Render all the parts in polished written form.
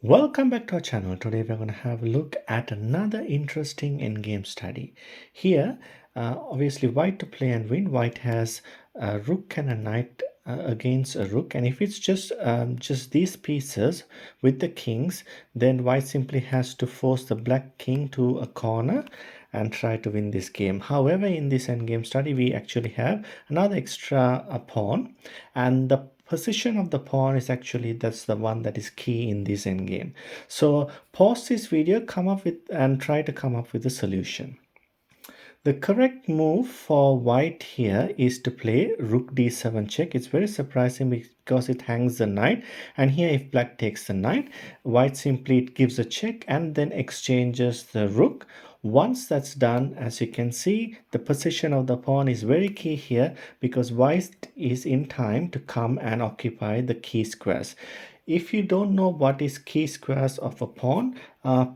Welcome back to our channel. Today we're going to have a look at another interesting endgame study. Here, obviously white to play and win. White has a rook and a knight against a rook, and if it's just these pieces with the kings, then white simply has to force the black king to a corner and try to win this game. However, in this endgame study, we actually have another extra pawn, and the position of the pawn is actually that's the one that is key in this endgame. So pause this video, come up with and try to come up with a solution. The correct move for white here is to play rook d7 check. It's very surprising because it hangs the knight, and here if black takes the knight, white simply gives a check and then exchanges the rook. Once that's done, as you can see, the position of the pawn is very key here because white is in time to come and occupy the key squares. If you don't know what is key squares of a pawn,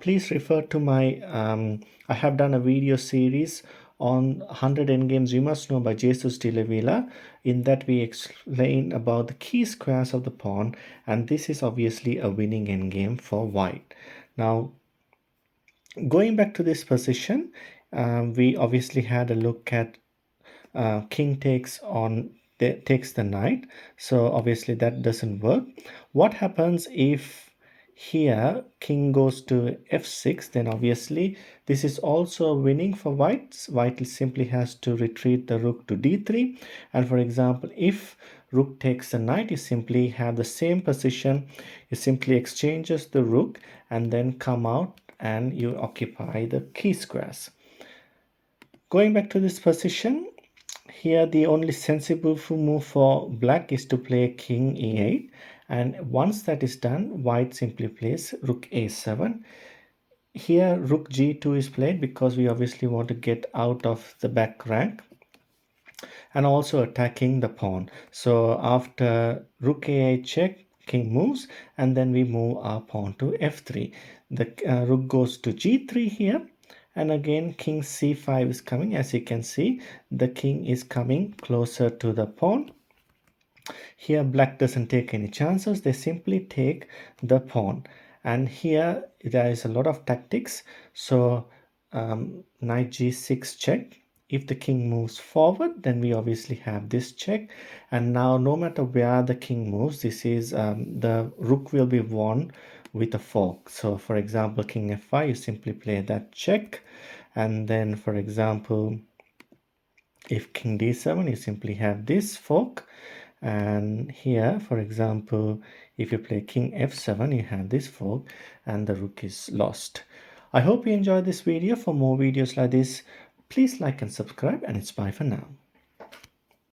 please refer to my I have done a video series on 100 endgames you must know by Jesus de la Villa. In that we explain about the key squares of the pawn, and this is obviously a winning endgame for white. Now, going back to this position, we obviously had a look at king takes the knight, so obviously that doesn't work. What happens if here king goes to f6? Then obviously this is also winning for white. White simply has to retreat the rook to d3, and for example if rook takes the knight, you simply have the same position. You simply exchanges the rook and then come out and you occupy the key squares. Going back to this position, here the only sensible move for black is to play king e8, and once that is done, white simply plays rook a7. Here rook g2 is played because we obviously want to get out of the back rank and also attacking the pawn. So after rook a8 check, king moves, and then we move our pawn to f3. The rook goes to g3 here, and again king c5 is coming. As you can see, the king is coming closer to the pawn. Here black doesn't take any chances, they simply take the pawn, and here there is a lot of tactics. So knight g6 check. If the king moves forward, then we obviously have this check, and now no matter where the king moves, this is the rook will be won with a fork. So for example king f5, you simply play that check, and then for example if king d7, you simply have this fork, and here for example if you play king f7, you have this fork and the rook is lost. I hope you enjoyed this video. For more videos like this, please like and subscribe, and it's bye for now.